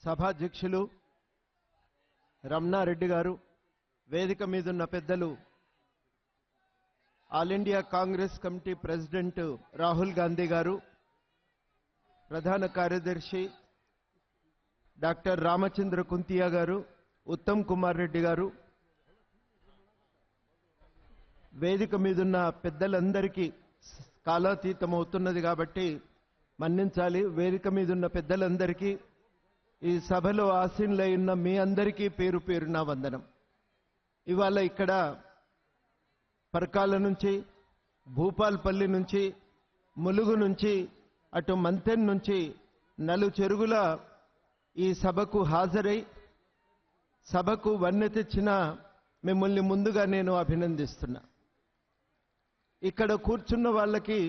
సభాధ్యక్షులు రమణారెడ్డి గారు, వేదిక మీదున్న పెద్దలు, all India Congress committee president Rahul Gandhi గారు, ప్రధాన కార్యదర్శి డాక్టర్ రామచంద్ర కుంతియా గారు, ఉత్తమ్ కుమార్ రెడ్డి గారు, వేదిక మీదున్న పెద్దలందరికీ కాలాతీతం అవుతున్నది కాబట్టి మన్నించాలి. వేదిక మీదున్న పెద్దలందరికీ, ఈ సభలో ఆసీనులై ఉన్న మీ అందరికీ పేరు పేరున వందనం. ఇవాళ ఇక్కడ పరకాల నుంచి, భూపాల్పల్లి నుంచి, ములుగు నుంచి, అటు మంతెన్ నుంచి నలు చెరుగుల ఈ సభకు హాజరై సభకు వన్నె తెచ్చిన మిమ్మల్ని ముందుగా నేను అభినందిస్తున్నా. ఇక్కడ కూర్చున్న వాళ్ళకి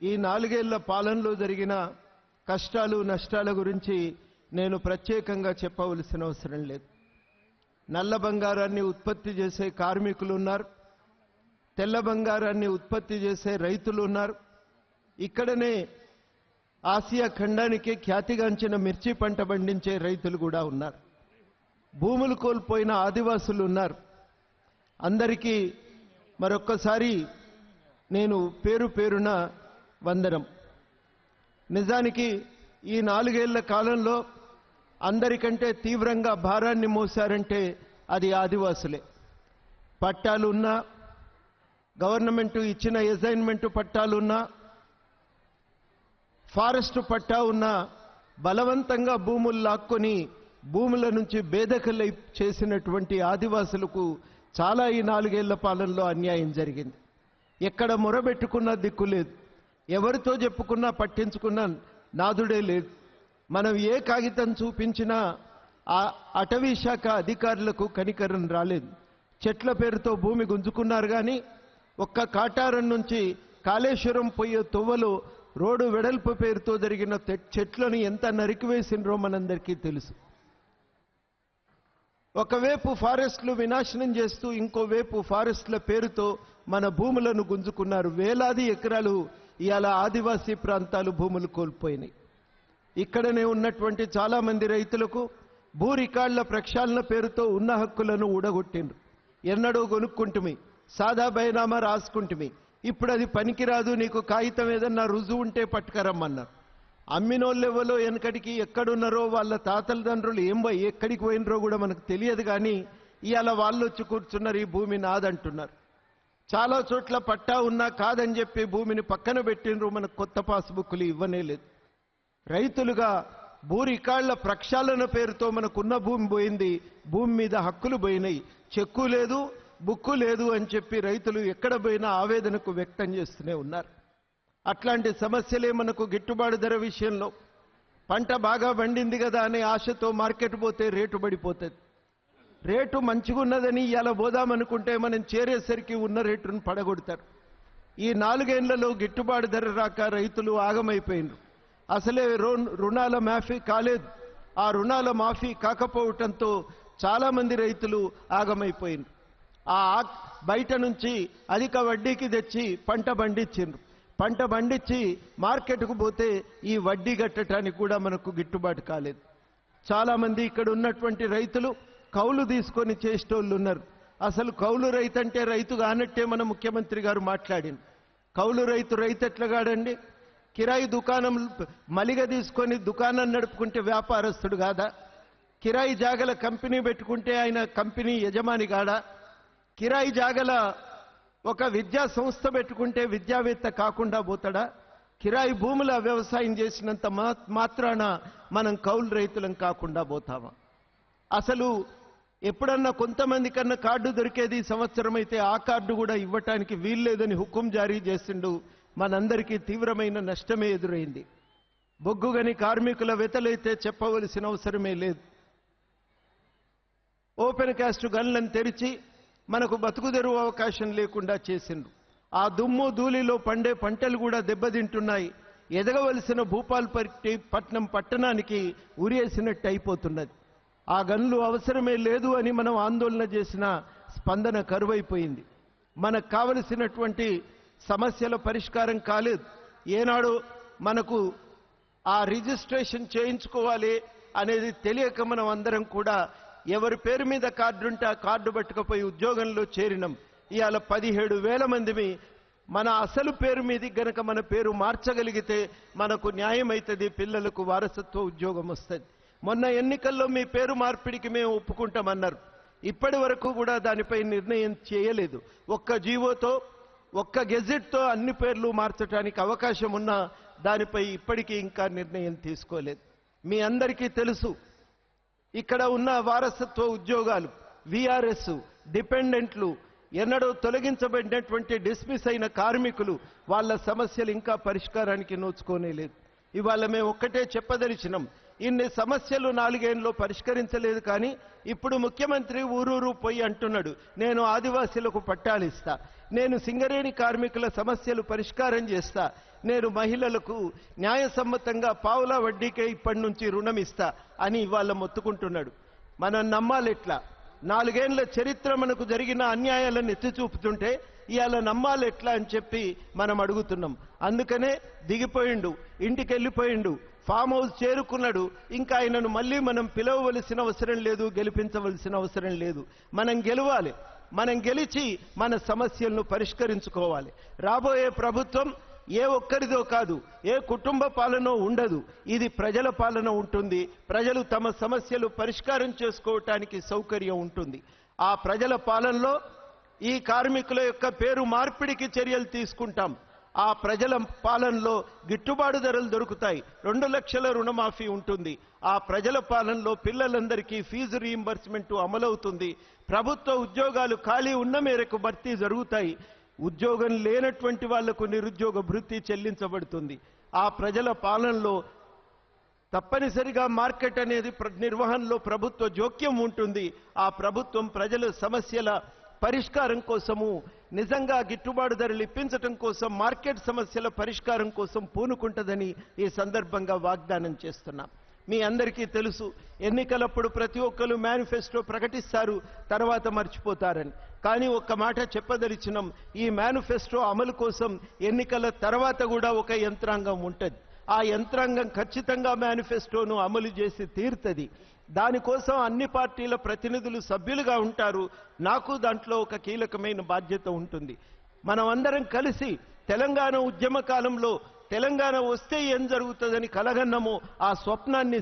ఈ 4 ఏళ్ల పాలనలో జరిగిన కష్టాలు నష్టాల గురించి నేను ప్రత్యేకంగా చెప్పవలసిన అవసరం లేదు. నల్ల బంగారాన్ని ఉత్పత్తి చేసే కార్మికులు ఉన్నారు, తెల్ల బంగారాన్ని ఉత్పత్తి చేసే రైతులు ఉన్నారు. ఇక్కడనే ఆసియా ఖండానికి ఖ్యాతిగాంచిన మిర్చి పంట పండించే రైతులు కూడా ఉన్నారు. భూములు కోల్పోయిన ఆదివాసులు ఉన్నారు. అందరికీ మరొక్కసారి నేను పేరు పేరున వందనం. నిజానికి ఈ 4 ఏళ్ల కాలంలో అందరికంటే తీవ్రంగా భారాన్ని మోసారంటే అది ఆదివాసులే. పట్టాలు ఉన్నా, గవర్నమెంట్ ఇచ్చిన అసైన్మెంట్ పట్టాలు ఉన్నా, ఫారెస్ట్ పట్టా ఉన్నా, బలవంతంగా భూములు లాక్కొని భూముల నుంచి బేదకలై చేసినటువంటి ఆదివాసులకు చాలా ఈ 4 ఏళ్ల పాలనలో అన్యాయం జరిగింది. ఎక్కడ మొరబెట్టుకున్నా దిక్కు లేదు, ఎవరితో చెప్పుకున్నా పట్టించుకున్నా నాదుడే లేదు. మనం ఏ కాగితం చూపించినా ఆ అటవీ శాఖ అధికారులకు కనికరం రాలేదు. చెట్ల పేరుతో భూమి గుంజుకున్నారు కానీ ఒక్క కాటారం నుంచి కాళేశ్వరం పోయే తొవ్వలో రోడ్డు వెడల్పు పేరుతో జరిగిన చెట్లను ఎంత నరికివేసినరో మనందరికీ తెలుసు. ఒకవైపు ఫారెస్ట్లు వినాశనం చేస్తూ ఇంకోవైపు ఫారెస్ట్ల పేరుతో మన భూములను గుంజుకున్నారు. వేలాది ఎకరాలు ఇవాళ ఆదివాసీ ప్రాంతాలు భూములు కోల్పోయినాయి. ఇక్కడనే ఉన్నటువంటి చాలా మంది రైతులకు భూ రికార్డుల ప్రక్షాళన పేరుతో ఉన్న హక్కులను ఊడగొట్టిండ్రు. ఎన్నడో కొనుక్కుంటుమి, సాదా బైనామా రాసుకుంటుమి, ఇప్పుడు అది పనికిరాదు, నీకు కాగితం ఏదన్నా రుజువు ఉంటే పట్టుకరమ్మన్నారు. అమ్మినోళ్ళెవలో వెనకడికి ఎక్కడున్నారో వాళ్ళ తాతల తండ్రులు ఎక్కడికి పోయినరో కూడా మనకు తెలియదు. కానీ ఇవాళ వాళ్ళు వచ్చి కూర్చున్నారు, ఈ భూమి నాదంటున్నారు. చాలా చోట్ల పట్టా ఉన్నా కాదని చెప్పి భూమిని పక్కన పెట్టినరు. మనకు కొత్త పాస్బుక్లు ఇవ్వనే లేదు. రైతులుగా భూ రికార్డుల ప్రక్షాళన పేరుతో మనకున్న భూమి పోయింది, భూమి మీద హక్కులు పోయినాయి. చెక్కు లేదు, బుక్కు లేదు అని చెప్పి రైతులు ఎక్కడ పోయినా ఆవేదనకు వ్యక్తం చేస్తూనే ఉన్నారు. అట్లాంటి సమస్యలే మనకు గిట్టుబాటు ధర విషయంలో. పంట బాగా పండింది కదా అనే ఆశతో మార్కెట్ పోతే రేటు పడిపోతుంది. రేటు మంచిగున్నదని ఇవాళ పోదామనుకుంటే మనం చేరేసరికి ఉన్న రేటును పడగొడతారు. ఈ 4 ఏళ్లలో గిట్టుబాటు ధర రాక రైతులు ఆగమైపోయినారు. అసలే రుణాల మాఫీ కాలేదు. ఆ రుణాల మాఫీ కాకపోవటంతో చాలామంది రైతులు ఆగమైపోయినారు. బయట నుంచి అధిక వడ్డీకి తెచ్చి పంట పండించిండ్రు. పంట పండించి మార్కెట్కు పోతే ఈ వడ్డీ కట్టడానికి కూడా మనకు గిట్టుబాటు కాలేదు. చాలామంది ఇక్కడ ఉన్నటువంటి రైతులు కౌలు తీసుకొని చేసేటోళ్ళు ఉన్నారు. అసలు కౌలు రైతు అంటే రైతు కానట్టే మన ముఖ్యమంత్రి గారు మాట్లాడింది. కౌలు రైతు ఎట్లా కాడండి? కిరాయి దుకాణం మలిగ తీసుకొని దుకాణం నడుపుకుంటే వ్యాపారస్తుడు కాదా? కిరాయి జాగల కంపెనీ పెట్టుకుంటే ఆయన కంపెనీ యజమాని కాడా? కిరాయి జాగల ఒక విద్యా సంస్థ పెట్టుకుంటే విద్యావేత్త కాకుండా పోతాడా? కిరాయి భూముల వ్యవసాయం చేసినంత మాత్రాన మనం కౌలు రైతులం కాకుండా పోతామా? అసలు ఎప్పుడన్నా కొంతమంది కన్నా కార్డు దొరికేది సంవత్సరం అయితే ఆ కార్డు కూడా ఇవ్వటానికి వీల్లేదని హుకుం జారీ చేసిండు. మనందరికీ తీవ్రమైన నష్టమే ఎదురైంది. బొగ్గుగని కార్మికుల వెతలైతే చెప్పవలసిన అవసరమే లేదు. ఓపెన్ కాస్ట్ గన్లను తెరిచి మనకు బతుకుదెరువు అవకాశం లేకుండా చేసిండ్రు. ఆ దుమ్ము ధూళిలో పండే పంటలు కూడా దెబ్బతింటున్నాయి. ఎదగవలసిన భూపాల్పట్నం పట్టణానికి ఉరేసినట్టు అయిపోతున్నది. ఆ గన్లు అవసరమే లేదు అని మనం ఆందోళన చేసిన స్పందన కరువైపోయింది. మనకు కావలసినటువంటి సమస్యల పరిష్కారం కాలేదు. ఏనాడు మనకు ఆ రిజిస్ట్రేషన్ చేయించుకోవాలి అనేది తెలియక మనం అందరం కూడా ఎవరి పేరు మీద కార్డు ఉంటే ఆ కార్డు పట్టుకుపోయి ఉద్యోగంలో చేరినాం. ఇవాళ 17,000 మందిమి మన అసలు పేరు మీద గనక మన పేరు మార్చగలిగితే మనకు న్యాయం అవుతుంది, పిల్లలకు వారసత్వ ఉద్యోగం వస్తుంది. మొన్న ఎన్నికల్లో మీ పేరు మార్పిడికి మేము ఒప్పుకుంటామన్నారు. ఇప్పటి వరకు కూడా దానిపై నిర్ణయం చేయలేదు. ఒక్క జీవోతో ఒక్క గెజెట్తో అన్ని పేర్లు మార్చడానికి అవకాశం ఉన్నా దానిపై ఇప్పటికీ ఇంకా నిర్ణయం తీసుకోలేదు. మీ అందరికీ తెలుసు, ఇక్కడ ఉన్న వారసత్వ ఉద్యోగాలు, విఆర్ఎస్, డిపెండెంట్లు, ఎన్నడూ తొలగించబడినటువంటి డిస్మిస్ అయిన కార్మికులు, వాళ్ళ సమస్యలు ఇంకా పరిష్కారానికి నోచుకోనేలేదు. ఇవాళ మేము ఒక్కటే చెప్పదలిచినాం, ఇన్ని సమస్యలు 4 ఏళ్ళలో పరిష్కరించలేదు. కానీ ఇప్పుడు ముఖ్యమంత్రి ఊరూరు పోయి అంటున్నాడు, నేను ఆదివాసీలకు పట్టాలిస్తా, నేను సింగరేణి కార్మికుల సమస్యలు పరిష్కారం చేస్తా, నేను మహిళలకు న్యాయసమ్మతంగా పావులా వడ్డీకే ఇప్పటి నుంచి రుణం ఇస్తా అని ఇవాళ మొత్తుకుంటున్నాడు. మనం నమ్మాలెట్లా? 4 ఏళ్ల చరిత్ర మనకు జరిగిన అన్యాయాలను ఎత్తి చూపుతుంటే ఇవాళ నమ్మాలెట్లా అని చెప్పి మనం అడుగుతున్నాం. అందుకనే దిగిపోయిండు, ఇంటికి వెళ్ళిపోయిండు, ఫామ్ హౌస్ చేరుకున్నాడు. ఇంకా ఆయనను మళ్ళీ మనం పిలవవలసిన అవసరం లేదు, గెలిపించవలసిన అవసరం లేదు. మనం గెలవాలి, మనం గెలిచి మన సమస్యలను పరిష్కరించుకోవాలి. రాబోయే ప్రభుత్వం ఏ ఒక్కరిదో కాదు, ఏ కుటుంబ పాలన ఉండదు, ఇది ప్రజల పాలన ఉంటుంది. ప్రజలు తమ సమస్యలు పరిష్కారం చేసుకోవటానికి సౌకర్యం ఉంటుంది. ఆ ప్రజల పాలనలో ఈ కార్మికుల యొక్క పేరు మార్పిడికి చర్యలు తీసుకుంటాం. ఆ ప్రజల పాలనలో గిట్టుబాటు ధరలు దొరుకుతాయి, 2 లక్షల రుణమాఫీ ఉంటుంది. ఆ ప్రజల పాలనలో పిల్లలందరికీ ఫీజు రీయింబర్స్మెంట్ అమలవుతుంది. ప్రభుత్వ ఉద్యోగాలు ఖాళీ ఉన్న మేరకు భర్తీ జరుగుతాయి. ఉద్యోగం లేనటువంటి వాళ్లకు నిరుద్యోగ భృతి చెల్లించబడుతుంది. ఆ ప్రజల పాలనలో తప్పనిసరిగా మార్కెట్ అనేది నిర్వహణలో ప్రభుత్వ జోక్యం ఉంటుంది. ఆ ప్రభుత్వం ప్రజల సమస్యల పరిష్కారం కోసము, నిజంగా గిట్టుబాటు ధరలు ఇప్పించడం కోసం, మార్కెట్ సమస్యల పరిష్కారం కోసం పూనుకుంటుందని ఈ సందర్భంగా వాగ్దానం చేస్తున్నాం. మీ అందరికీ తెలుసు, ఎన్నికలప్పుడు ప్రతి ఒక్కరు మేనిఫెస్టో ప్రకటిస్తారు, తర్వాత మర్చిపోతారని. కానీ ఒక్క మాట చెప్పదలిచినాం, ఈ మేనిఫెస్టో అమలు కోసం ఎన్నికల తర్వాత కూడా ఒక యంత్రాంగం ఉంటుంది. ఆ యంత్రాంగం ఖచ్చితంగా మేనిఫెస్టోను అమలు చేసి తీరుతుంది. దానికోసం అన్ని పార్టీల ప్రతినిధులు సభ్యులుగా ఉంటారు. నాకు దాంట్లో ఒక కీలకమైన బాధ్యత ఉంటుంది. మనం అందరం కలిసి తెలంగాణ ఉద్యమ కాలంలో తెలంగాణ వస్తే ఏం జరుగుతుందని కలగన్నమో ఆ స్వప్నాన్ని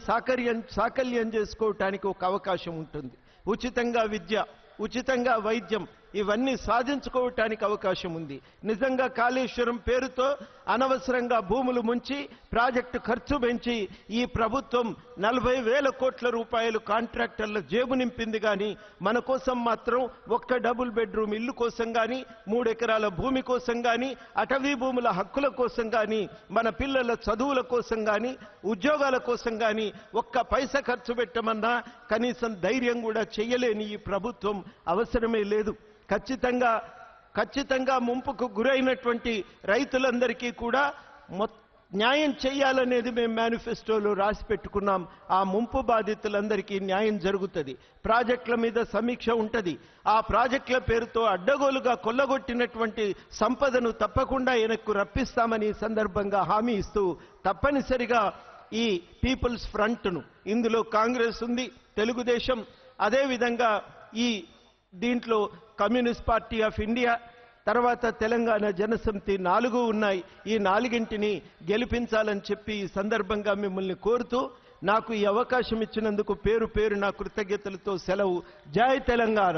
సాకల్యం చేసుకోవటానికి ఒక అవకాశం ఉంటుంది. ఉచితంగా విద్య, ఉచితంగా వైద్యం, ఇవన్నీ సాధించుకోవటానికి అవకాశం ఉంది. నిజంగా కాళేశ్వరం పేరుతో అనవసరంగా భూములు ముంచి ప్రాజెక్టు ఖర్చు పెంచి ఈ ప్రభుత్వం 40,000 కోట్ల రూపాయలు కాంట్రాక్టర్ల జేబు నింపింది. కానీ మన కోసం మాత్రం ఒక్క డబుల్ బెడ్రూమ్ ఇల్లు కోసం కానీ, 3 ఎకరాల భూమి కోసం కానీ, అటవీ భూముల హక్కుల కోసం కానీ, మన పిల్లల చదువుల కోసం కానీ, ఉద్యోగాల కోసం కానీ ఒక్క పైసా ఖర్చు పెట్టమన్నా కనీసం ధైర్యం కూడా చెయ్యలేని ఈ ప్రభుత్వం అవసరమే లేదు. ఖచ్చితంగా ముంపుకు గురైనటువంటి రైతులందరికీ కూడా న్యాయం చేయాలనేది మేము మేనిఫెస్టోలో రాసి పెట్టుకున్నాం. ఆ ముంపు బాధితులందరికీ న్యాయం జరుగుతుంది. ప్రాజెక్టుల మీద సమీక్ష ఉంటుంది. ఆ ప్రాజెక్టుల పేరుతో అడ్డగోలుగా కొల్లగొట్టినటువంటి సంపదను తప్పకుండా వెనక్కు రప్పిస్తామని సందర్భంగా హామీ ఇస్తూ, తప్పనిసరిగా ఈ పీపుల్స్ ఫ్రంట్ను, ఇందులో కాంగ్రెస్ ఉంది, తెలుగుదేశం, అదేవిధంగా ఈ దీంట్లో కమ్యూనిస్ట్ పార్టీ ఆఫ్ ఇండియా, తర్వాత తెలంగాణ జనసమితి 4 ఉన్నాయి. ఈ 4ంటిని గెలిపించాలని చెప్పి ఈ సందర్భంగా మిమ్మల్ని కోరుతూ, నాకు ఈ అవకాశం ఇచ్చినందుకు పేరు పేరు నా కృతజ్ఞతలతో సెలవు. జై తెలంగాణ.